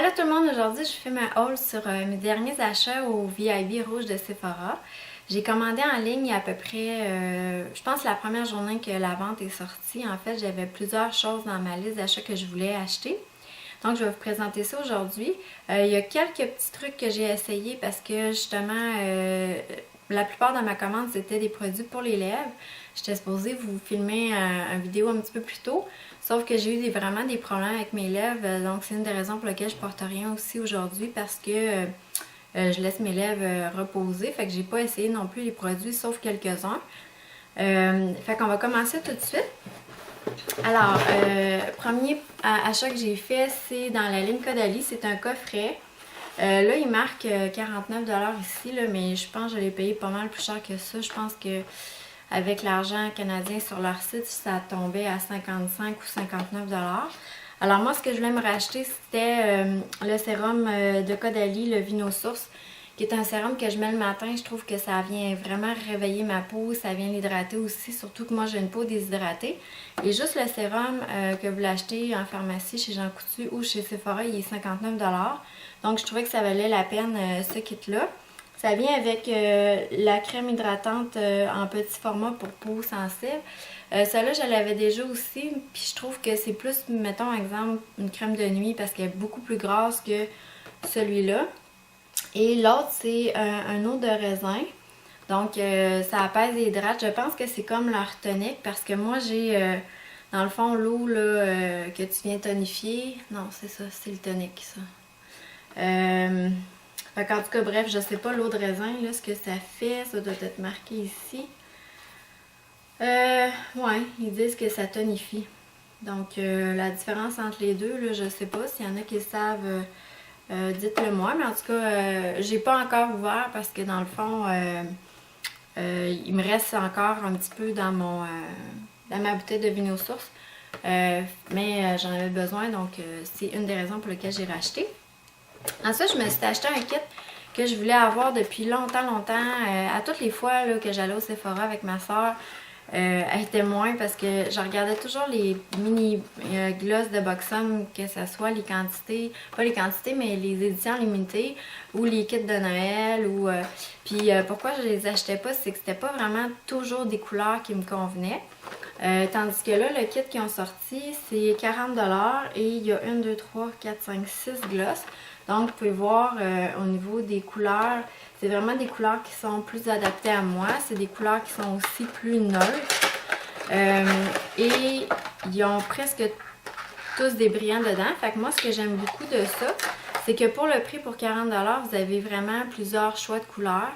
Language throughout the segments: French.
Allô tout le monde, aujourd'hui je fais ma haul sur mes derniers achats au VIB Rouge de Sephora. J'ai commandé en ligne il y a à peu près, je pense la première journée que la vente est sortie. En fait, j'avais plusieurs choses dans ma liste d'achats que je voulais acheter. Donc je vais vous présenter ça aujourd'hui. Il y a quelques petits trucs que j'ai essayés parce que justement, la plupart de ma commande c'était des produits pour les lèvres. J'étais supposée vous filmer une vidéo un petit peu plus tôt. Sauf que j'ai eu vraiment des problèmes avec mes lèvres, donc c'est une des raisons pour lesquelles je porte rien aussi aujourd'hui parce que je laisse mes lèvres reposer. Fait que j'ai pas essayé non plus les produits sauf quelques-uns. Fait qu'on va commencer tout de suite. Alors, premier achat que j'ai fait, c'est dans la ligne Caudalie, c'est un coffret. Là, il marque 49$ ici, là, mais je pense que je l'ai payé pas mal plus cher que ça. Je pense que avec l'argent canadien sur leur site, ça tombait à 55 ou 59$. Alors moi, ce que je voulais me racheter, c'était le sérum de Caudalie, le Vino Source, qui est un sérum que je mets le matin. Je trouve que ça vient vraiment réveiller ma peau, ça vient l'hydrater aussi, surtout que moi j'ai une peau déshydratée. Et juste le sérum que vous l'achetez en pharmacie chez Jean Coutu ou chez Sephora, il est 59$. Donc je trouvais que ça valait la peine ce kit-là. Ça vient avec la crème hydratante en petit format pour peau sensible. Celle-là, je l'avais déjà aussi, puis je trouve que c'est plus, mettons, exemple, une crème de nuit parce qu'elle est beaucoup plus grasse que celui-là. Et l'autre, c'est un eau de raisin. Donc, ça apaise et hydrate. Je pense que c'est comme leur tonique parce que moi, j'ai, dans le fond, l'eau que tu viens tonifier. Non, c'est ça, c'est le tonique, ça. Fait qu'en tout cas, bref, je sais pas l'eau de raisin, là, ce que ça fait. Ça doit être marqué ici. Ouais, ils disent que ça tonifie. Donc, la différence entre les deux, là, je sais pas. S'il y en a qui savent, dites-le moi. Mais en tout cas, j'ai pas encore ouvert parce que dans le fond, il me reste encore un petit peu dans ma bouteille de Vino Source. Mais j'en avais besoin, donc c'est une des raisons pour lesquelles j'ai racheté. Ensuite, je me suis acheté un kit que je voulais avoir depuis longtemps. À toutes les fois là, que j'allais au Sephora avec ma soeur, elle était moins parce que je regardais toujours les mini gloss de Buxom, que ce soit les quantités, pas les quantités, mais les éditions limitées ou les kits de Noël. Puis pourquoi je les achetais pas, c'est que c'était pas vraiment toujours des couleurs qui me convenaient. Tandis que là, le kit qu'ils ont sorti, c'est 40$ et il y a 1, 2, 3, 4, 5, 6 gloss. Donc, vous pouvez voir au niveau des couleurs, c'est vraiment des couleurs qui sont plus adaptées à moi. C'est des couleurs qui sont aussi plus neutres. Et ils ont presque tous des brillants dedans. Fait que moi, ce que j'aime beaucoup de ça, c'est que pour le prix, pour 40$, vous avez vraiment plusieurs choix de couleurs.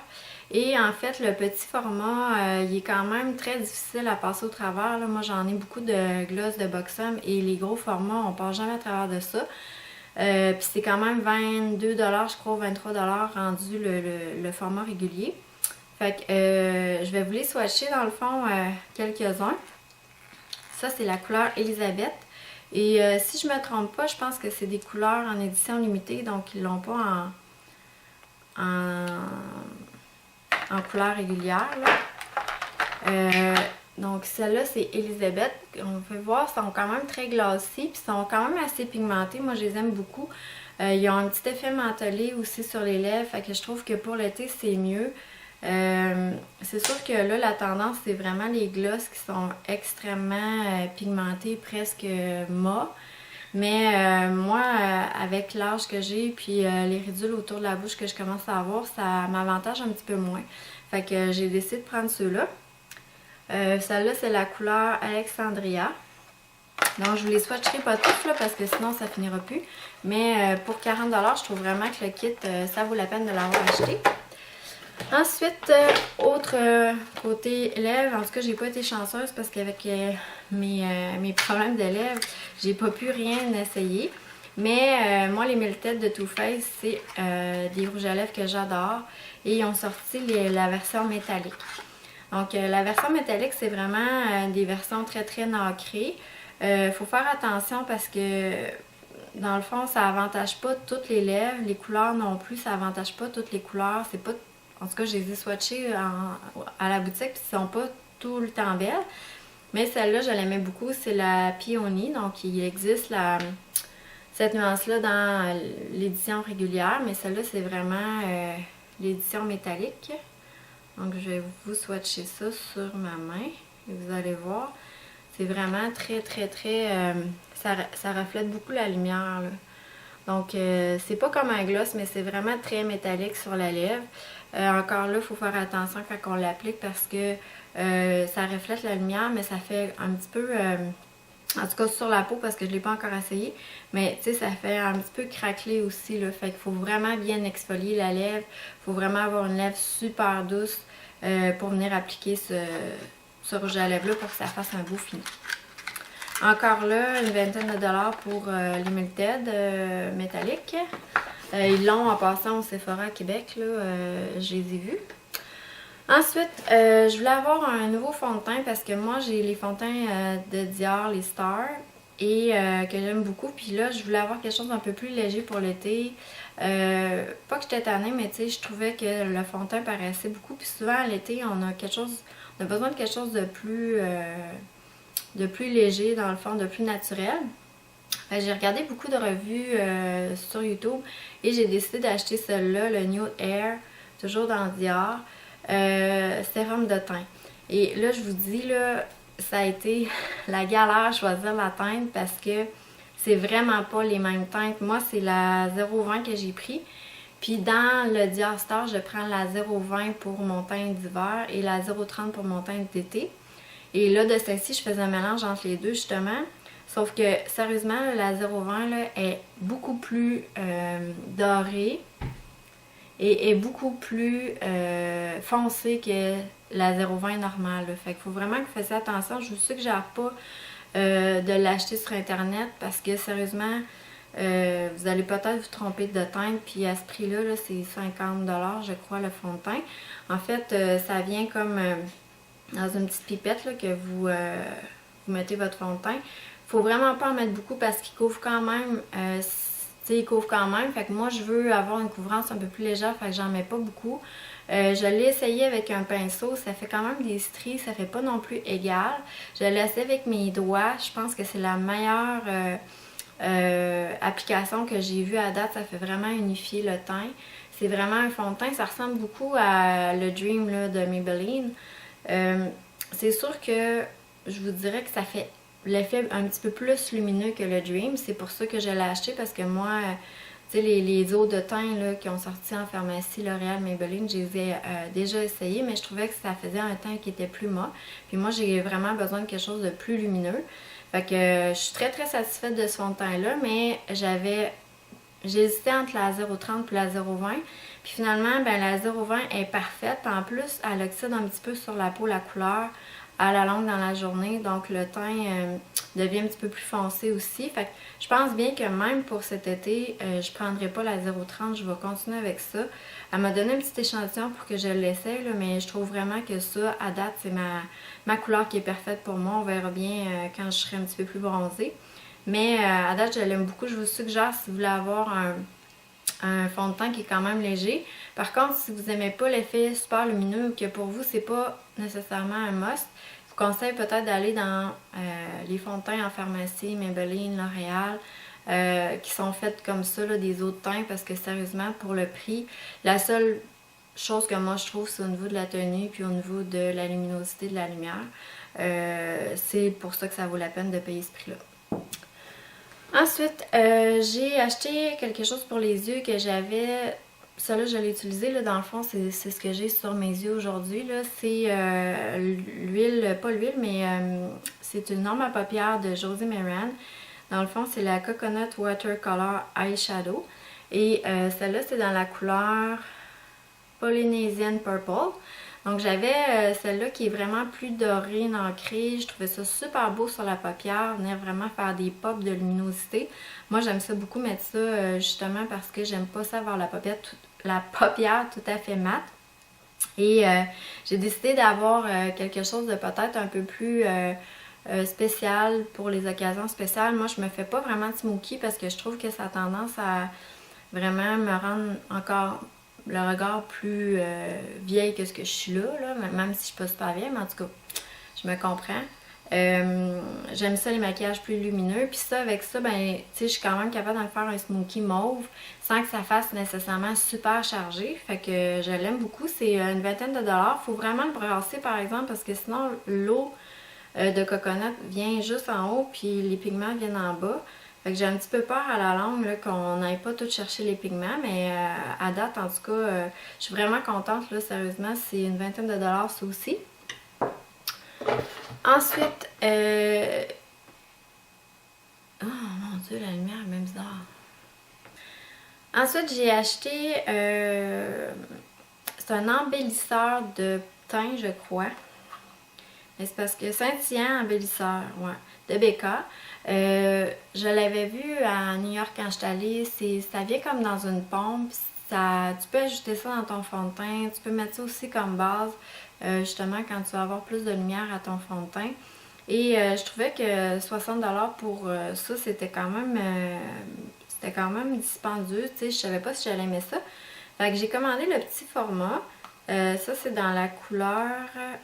Et en fait, le petit format, il est quand même très difficile à passer au travers. Là, moi, j'en ai beaucoup de gloss de Buxom et les gros formats, on passe jamais à travers de ça. Puis c'est quand même 22$, je crois, 23$ rendu le format régulier. Fait que je vais vous les swatcher dans le fond quelques-uns. Ça, c'est la couleur Elisabeth. Et si je me trompe pas, je pense que c'est des couleurs en édition limitée, donc ils l'ont pas en couleur régulière. Donc celle-là, c'est Elisabeth. On peut voir, ils sont quand même très glacés, puis sont quand même assez pigmentés. Moi, je les aime beaucoup. Ils ont un petit effet mentholé aussi sur les lèvres, fait que je trouve que pour l'été, c'est mieux. C'est sûr que là, la tendance, c'est vraiment les glosses qui sont extrêmement pigmentés, presque mat. Mais moi, avec l'âge que j'ai, puis les ridules autour de la bouche que je commence à avoir, ça m'avantage un petit peu moins. Fait que j'ai décidé de prendre ceux-là. Celle-là, c'est la couleur Alexandria. Donc, je vous les swatcherai pas tous là, parce que sinon, ça finira plus. Mais pour 40$, je trouve vraiment que le kit, ça vaut la peine de l'avoir acheté. Ensuite, autre côté lèvres, en tout cas, j'ai pas été chanceuse parce qu'avec mes problèmes de lèvres, j'ai pas pu rien essayer. Mais moi, les mille têtes de Too Faced, c'est des rouges à lèvres que j'adore. Et ils ont sorti la version métallique. Donc, la version métallique, c'est vraiment des versions très nacrées. Faut faire attention parce que, dans le fond, ça avantage pas toutes les lèvres. Les couleurs non plus, ça avantage pas toutes les couleurs. C'est pas... En tout cas, je les ai swatchées à la boutique, puis ils sont pas tout le temps belles. Mais celle-là, je l'aimais beaucoup, c'est la Peony. Donc, il existe cette nuance-là dans l'édition régulière, mais celle-là, c'est vraiment l'édition métallique. Donc, je vais vous swatcher ça sur ma main et vous allez voir. C'est vraiment très, très, très... ça reflète beaucoup la lumière, là. Donc, c'est pas comme un gloss, mais c'est vraiment très métallique sur la lèvre. Encore là, il faut faire attention quand on l'applique parce que ça reflète la lumière, mais ça fait un petit peu... en tout cas sur la peau parce que je ne l'ai pas encore essayé. Mais tu sais, ça fait un petit peu craqueler aussi, là. Fait qu'il faut vraiment bien exfolier la lèvre. Il faut vraiment avoir une lèvre super douce pour venir appliquer ce rouge à lèvres-là pour que ça fasse un beau fini. Encore là, une vingtaine de dollars pour les Limited métalliques. Ils l'ont en passant au Sephora à Québec, là. Je les ai vus. Ensuite, je voulais avoir un nouveau fond de teint parce que moi, j'ai les fonds de teint de Dior, les Stars, et que j'aime beaucoup. Puis là, je voulais avoir quelque chose d'un peu plus léger pour l'été. Pas que j'étais tannée, mais tu sais, je trouvais que le fond de teint paraissait beaucoup. Puis souvent, à l'été, on a besoin de quelque chose de plus léger, dans le fond, de plus naturel. J'ai regardé beaucoup de revues sur YouTube et j'ai décidé d'acheter celle-là, le Nude Air, toujours dans Dior. Sérum de teint. Et là, je vous dis, là, ça a été la galère à choisir la teinte parce que c'est vraiment pas les mêmes teintes. Moi, c'est la 0,20 que j'ai pris. Puis dans le Dior Star, je prends la 0,20 pour mon teint d'hiver et la 0,30 pour mon teint d'été. Et là, de celle-ci, je faisais un mélange entre les deux, justement. Sauf que, sérieusement, la 0,20 là, est beaucoup plus dorée et est beaucoup plus foncée que la 0,20 normale. Là. Fait qu'il faut vraiment que vous fassiez attention. Je vous suggère pas de l'acheter sur Internet parce que, sérieusement, vous allez peut-être vous tromper de teinte. Puis à ce prix-là, -là, c'est 50 $, je crois, le fond de teint. En fait, ça vient comme dans une petite pipette là, que vous mettez votre fond de teint. Faut vraiment pas en mettre beaucoup parce qu'il couvre quand même. Il couvre quand même. Fait que moi, je veux avoir une couvrance un peu plus légère. Fait que j'en mets pas beaucoup. Je l'ai essayé avec un pinceau. Ça fait quand même des stries. Ça fait pas non plus égal. Je l'ai essayé avec mes doigts. Je pense que c'est la meilleure application que j'ai vue à date. Ça fait vraiment unifier le teint. C'est vraiment un fond de teint. Ça ressemble beaucoup à le Dream là, de Maybelline. C'est sûr que je vous dirais que ça fait l'effet un petit peu plus lumineux que le Dream. C'est pour ça que je l'ai acheté parce que moi, tu sais, les eaux de teint là, qui ont sorti en pharmacie L'Oréal, Maybelline, je les ai déjà essayées, mais je trouvais que ça faisait un teint qui était plus mat. Puis moi, j'ai vraiment besoin de quelque chose de plus lumineux. Fait que je suis très très satisfaite de ce fond de teint-là, mais j'hésitais entre la 0,30 et la 0,20. Puis finalement, ben, la 0,20 est parfaite. En plus, elle oxyde un petit peu sur la peau la couleur à la longue dans la journée. Donc le teint devient un petit peu plus foncé aussi. Fait que je pense bien que même pour cet été, je ne prendrai pas la 0,30. Je vais continuer avec ça. Elle m'a donné un petit échantillon pour que je l'essaie, mais je trouve vraiment que ça, à date, c'est ma couleur qui est parfaite pour moi. On verra bien quand je serai un petit peu plus bronzée. Mais à date, je l'aime beaucoup. Je vous suggère, si vous voulez avoir un fond de teint qui est quand même léger. Par contre, si vous n'aimez pas l'effet super lumineux ou que pour vous, c'est pas nécessairement un must, je vous conseille peut-être d'aller dans les fonds de teint en pharmacie, Maybelline, L'Oréal, qui sont faites comme ça, là, des eaux de teint, parce que sérieusement, pour le prix, la seule chose que moi je trouve, c'est au niveau de la tenue puis au niveau de la luminosité de la lumière. C'est pour ça que ça vaut la peine de payer ce prix-là. Ensuite, j'ai acheté quelque chose pour les yeux que j'avais. Ça là, je l'ai utilisé. Là, dans le fond, c'est ce que j'ai sur mes yeux aujourd'hui. C'est l'huile, pas l'huile, mais c'est une arme à paupières de Josie Maran. Dans le fond, c'est la Coconut Watercolor Eyeshadow. Et celle-là, c'est dans la couleur Polynesian Purple. Donc j'avais celle-là qui est vraiment plus dorée, ancrée. Je trouvais ça super beau sur la paupière, venir vraiment faire des pops de luminosité. Moi j'aime ça beaucoup mettre ça justement parce que j'aime pas ça avoir la paupière tout à fait mate. Et j'ai décidé d'avoir quelque chose de peut-être un peu plus spécial pour les occasions spéciales. Moi je me fais pas vraiment de smoky parce que je trouve que ça a tendance à vraiment me rendre encore le regard plus vieille que ce que je suis là, même si je suis pas super vieille, mais en tout cas, je me comprends. J'aime ça les maquillages plus lumineux. Puis ça, avec ça, ben, tu sais, je suis quand même capable de faire un smoky mauve sans que ça fasse nécessairement super chargé. Fait que je l'aime beaucoup. C'est une vingtaine de dollars. Faut vraiment le brasser par exemple parce que sinon l'eau de coconut vient juste en haut puis les pigments viennent en bas. Fait que j'ai un petit peu peur à la longue qu'on n'aille pas tout chercher les pigments, mais à date, en tout cas, je suis vraiment contente, là, sérieusement, c'est une vingtaine de dollars ça aussi. Ensuite, oh mon dieu, la lumière est même bizarre. Ensuite, j'ai acheté, c'est un embellisseur de teint, je crois. Mais c'est parce que Saint-Hyacinthe embellisseur, ouais, de Becca. Je l'avais vu à New York quand j'étais allée. Ça vient comme dans une pompe. Tu peux ajouter ça dans ton fond de teint. Tu peux mettre ça aussi comme base, justement, quand tu vas avoir plus de lumière à ton fond de teint. Et je trouvais que 60$ pour ça, c'était quand même dispendieux. Tu sais, je savais pas si j'allais aimer ça. Fait que j'ai commandé le petit format. Ça, c'est dans la couleur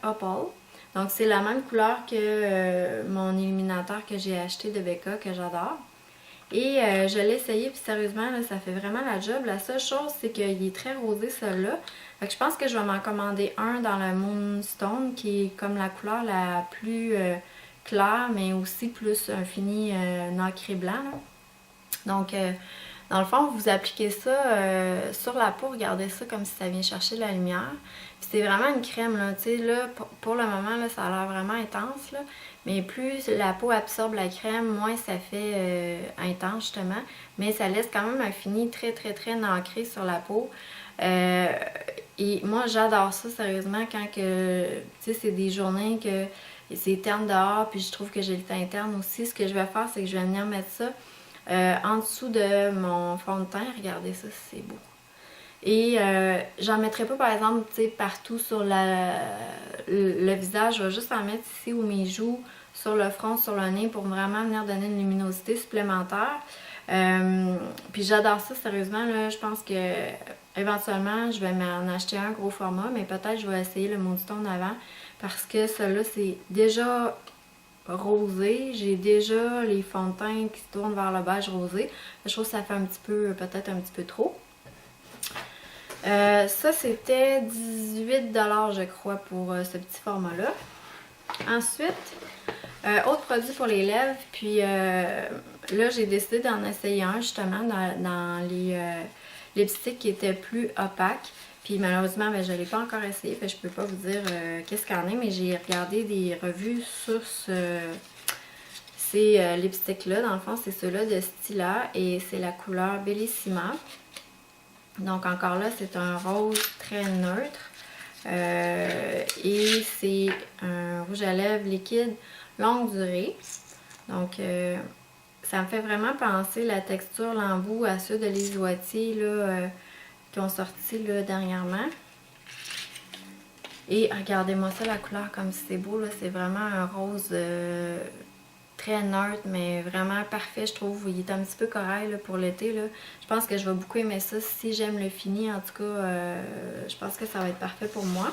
Opal. Donc, c'est la même couleur que mon illuminateur que j'ai acheté de Becca, que j'adore. Et je l'ai essayé, puis sérieusement, là, ça fait vraiment la job. La seule chose, c'est qu'il est très rosé, celui-là. Fait que je pense que je vais m'en commander un dans le Moonstone, qui est comme la couleur la plus claire, mais aussi plus un fini nacré blanc, là. Donc, dans le fond, vous appliquez ça sur la peau, regardez ça comme si ça vient chercher de la lumière. Puis c'est vraiment une crème, là, tu sais, là, pour le moment, là, ça a l'air vraiment intense, là. Mais plus la peau absorbe la crème, moins ça fait intense, justement. Mais ça laisse quand même un fini très, très, très nacré sur la peau. Et moi, j'adore ça, sérieusement, quand que, tu sais, c'est des journées que c'est terne dehors, puis je trouve que j'ai le teint terne aussi. Ce que je vais faire, c'est que je vais venir mettre ça en dessous de mon fond de teint. Regardez ça, c'est beau. Et j'en mettrai pas, par exemple, tu sais, partout sur le visage. Je vais juste en mettre ici où mes joues, sur le front, sur le nez, pour vraiment venir donner une luminosité supplémentaire. Puis j'adore ça, sérieusement, là. Je pense que éventuellement, je vais m'en acheter un gros format, mais peut-être je vais essayer le Moonstone avant, parce que celui-là, c'est déjà rosé. J'ai déjà les fonds de teint qui se tournent vers le beige rosé. Je trouve que ça fait un petit peu, peut-être un petit peu trop. Ça, c'était 18$ je crois pour ce petit format-là. Ensuite, autre produit pour les lèvres. Puis là, j'ai décidé d'en essayer un justement dans les lipsticks qui étaient plus opaques. Puis malheureusement, ben, je ne l'ai pas encore essayé. Fait que je peux pas vous dire qu'est-ce qu'il y en a. Mais j'ai regardé des revues sur ces lipsticks-là. Dans le fond, c'est ceux-là de Stila. Et c'est la couleur Bellissima. Donc encore là, c'est un rose très neutre. Et c'est un rouge à lèvres liquide longue durée. Donc ça me fait vraiment penser la texture, l'embout à ceux de Les Oitiers là, qui ont sorti là, dernièrement. Et regardez-moi ça, la couleur comme c'est beau. Là, c'est vraiment un rose très neutre, mais vraiment parfait, je trouve. Il est un petit peu corail là, pour l'été. Je pense que je vais beaucoup aimer ça. Si j'aime le fini, en tout cas, je pense que ça va être parfait pour moi.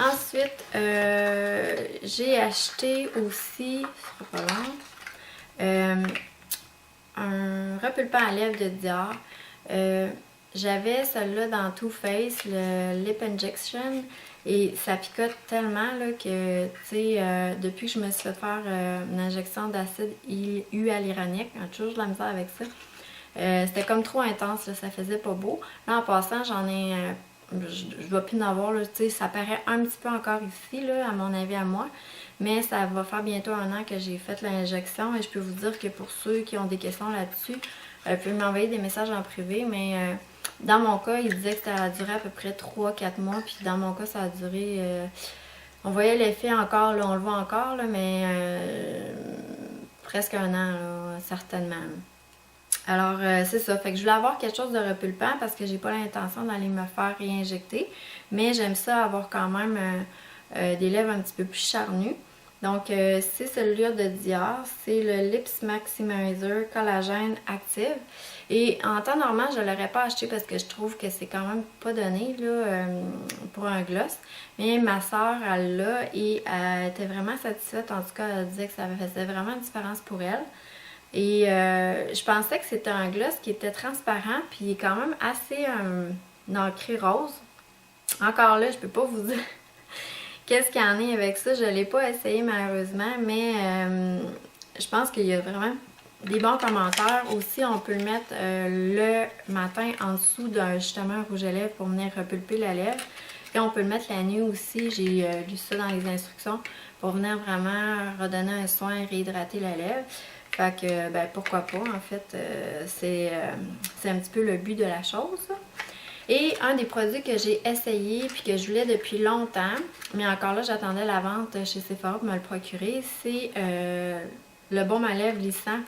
Ensuite, j'ai acheté aussi, ce sera pas long, un repulpant à lèvres de Dior. J'avais celle-là dans Too Faced, le Lip Injection, et ça picote tellement là, que, tu sais, depuis que je me suis fait faire une injection d'acide hyaluronique, j'ai toujours de la misère avec ça. C'était comme trop intense, là, ça faisait pas beau. Là, en passant, j'en ai, je dois plus en avoir, là, tu sais, ça paraît un petit peu encore ici, là, à mon avis, à moi. Mais ça va faire bientôt 1 an que j'ai fait l'injection et je peux vous dire que pour ceux qui ont des questions là-dessus, vous pouvez m'envoyer des messages en privé, mais dans mon cas, il disait que ça a duré à peu près 3-4 mois, puis dans mon cas, ça a duré... on voyait l'effet encore, là, on le voit encore, là, mais presque 1 an, là, certainement. Alors, c'est ça. Fait que je voulais avoir quelque chose de repulpant parce que j'ai pas l'intention d'aller me faire réinjecter, mais j'aime ça avoir quand même des lèvres un petit peu plus charnues. Donc, c'est celui-là de Dior. C'est le Lips Maximizer Collagène Active. Et en temps normal, je ne l'aurais pas acheté parce que je trouve que c'est quand même pas donné là, pour un gloss. Mais ma soeur, elle l'a et elle était vraiment satisfaite. En tout cas, elle disait que ça faisait vraiment une différence pour elle. Et je pensais que c'était un gloss qui était transparent, puis il est quand même assez nacré rose. Encore là, je peux pas vous dire qu'est-ce qu'il y en a avec ça. Je l'ai pas essayé malheureusement, mais je pense qu'il y a vraiment des bons commentaires. Aussi, on peut le mettre le matin en dessous d'un justement rouge à lèvres pour venir repulper la lèvre. Et on peut le mettre la nuit aussi. J'ai lu ça dans les instructions pour venir vraiment redonner un soin et réhydrater la lèvre. Fait que, ben pourquoi pas, en fait, c'est un petit peu le but de la chose. Et un des produits que j'ai essayé puis que je voulais depuis longtemps, mais encore là, j'attendais la vente chez Sephora pour me le procurer, c'est le baume à lèvres lissant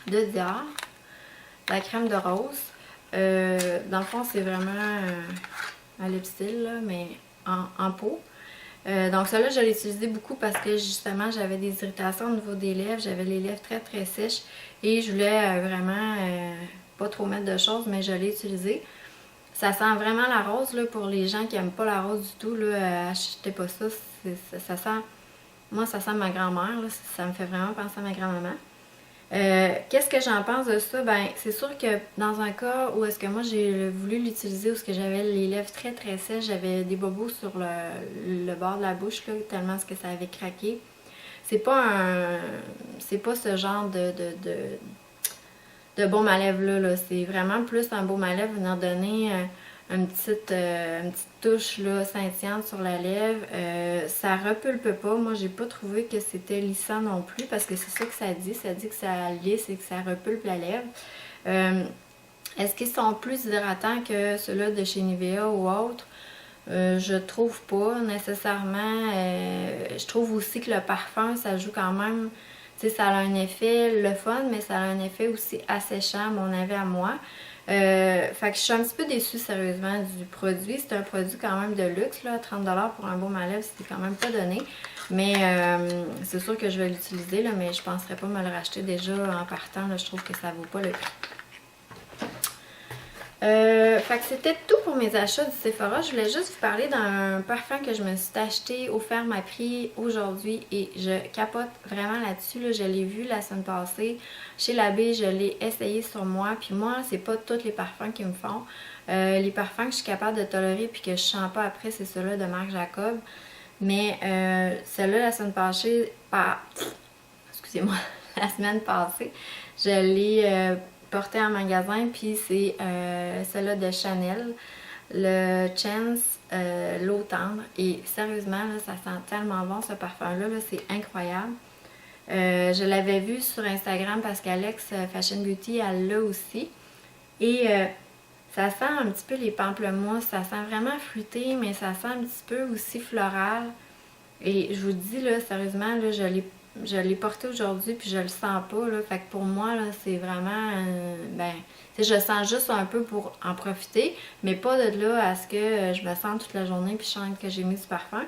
de Dior, la crème de rose. Dans le fond, c'est vraiment un lip style, là, mais en peau. Donc ça là, je l'ai utilisé beaucoup parce que justement, j'avais des irritations au niveau des lèvres. J'avais les lèvres très très sèches et je voulais vraiment pas trop mettre de choses, mais je l'ai utilisé. Ça sent vraiment la rose, là, pour les gens qui n'aiment pas la rose du tout, là, achetez pas ça. Ça sent, moi, ça sent ma grand-mère, là, ça me fait vraiment penser à ma grand-maman. Qu'est-ce que j'en pense de ça? Ben, c'est sûr que dans un cas où est-ce que moi j'ai voulu l'utiliser, où est-ce que j'avais les lèvres très très sèches, j'avais des bobos sur le bord de la bauche, là, tellement ce que ça avait craqué. C'est pas ce genre de baume à lèvres là. C'est vraiment plus un baume à lèvres venir donner une petite touche là, scintillante sur la lèvre. Ça repulpe pas. Moi, j'ai pas trouvé que c'était lissant non plus parce que c'est ça que ça dit. Ça dit que ça lisse et que ça repulpe la lèvre. Est-ce qu'ils sont plus hydratants que ceux-là de chez Nivea ou autre? Je trouve pas nécessairement. Je trouve aussi que le parfum, ça joue quand même. Tu sais, ça a un effet le fun, mais ça a un effet aussi asséchant, à mon avis, à moi. Fait que je suis un petit peu déçue sérieusement du produit. C'est un produit quand même de luxe, là, 30$ pour un baume à lèvres, c'est quand même pas donné. Mais c'est sûr que je vais l'utiliser, là, mais je penserais pas me le racheter déjà en partant. Là, je trouve que ça vaut pas le prix. Fait que c'était tout pour mes achats du Sephora. Je voulais juste vous parler d'un parfum que je me suis acheté au ferme à prix aujourd'hui et je capote vraiment là-dessus. Là. Je l'ai vu la semaine passée chez l'abbé, je l'ai essayé sur moi. Puis moi, c'est pas tous les parfums qui me font. Les parfums que je suis capable de tolérer puis que je sens pas après, c'est ceux-là de Marc Jacob. Mais celle-là, la semaine passée, excusez-moi, la semaine passée, je l'ai porté en magasin, puis c'est celle-là de Chanel, le Chance l'eau tendre. Et sérieusement, là, ça sent tellement bon ce parfum-là, -là, c'est incroyable. Je l'avais vu sur Instagram parce qu'Alex Fashion Beauty, elle l'a aussi. Et ça sent un petit peu les pamplemousses, ça sent vraiment fruité, mais ça sent un petit peu aussi floral. Et je vous dis, là, sérieusement, là, je l'ai porté aujourd'hui puis je le sens pas, là. Fait que pour moi, là, c'est vraiment, ben, tu sais, je sens juste un peu pour en profiter, mais pas de là à ce que je me sente toute la journée puis je sens que j'ai mis du parfum.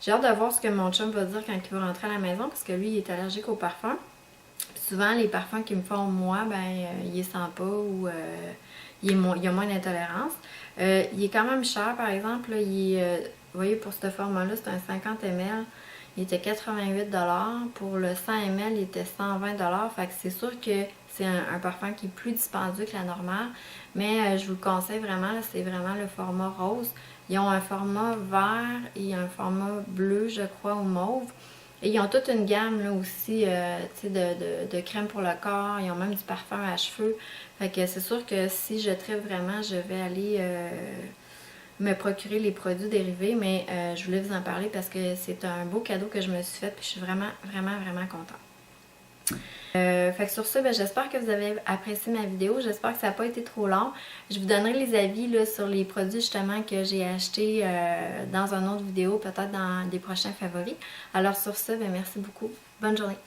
J'ai hâte de voir ce que mon chum va dire quand il va rentrer à la maison parce que lui, il est allergique au parfum. Puis souvent, les parfums qui me font moi, ben, il les sent pas ou il y a moins d'intolérance. Il est quand même cher, par exemple, là, vous voyez, pour ce format-là, c'est un 50 ml. Il était 88$. Pour le 100 ml, il était 120$. Fait que c'est sûr que c'est un parfum qui est plus dispendieux que la normale. Mais je vous le conseille vraiment, c'est vraiment le format rose. Ils ont un format vert et un format bleu, je crois, ou mauve. Et ils ont toute une gamme là aussi de crème pour le corps. Ils ont même du parfum à cheveux. Fait que c'est sûr que si je tripe vraiment, je vais aller me procurer les produits dérivés. Mais je voulais vous en parler parce que c'est un beau cadeau que je me suis fait. Puis je suis vraiment, vraiment, vraiment contente. Fait que sur ça, ben, j'espère que vous avez apprécié ma vidéo. J'espère que ça n'a pas été trop long. Je vous donnerai les avis là, sur les produits justement que j'ai achetés dans une autre vidéo, peut-être dans des prochains favoris. Alors sur ça, ben, merci beaucoup. Bonne journée.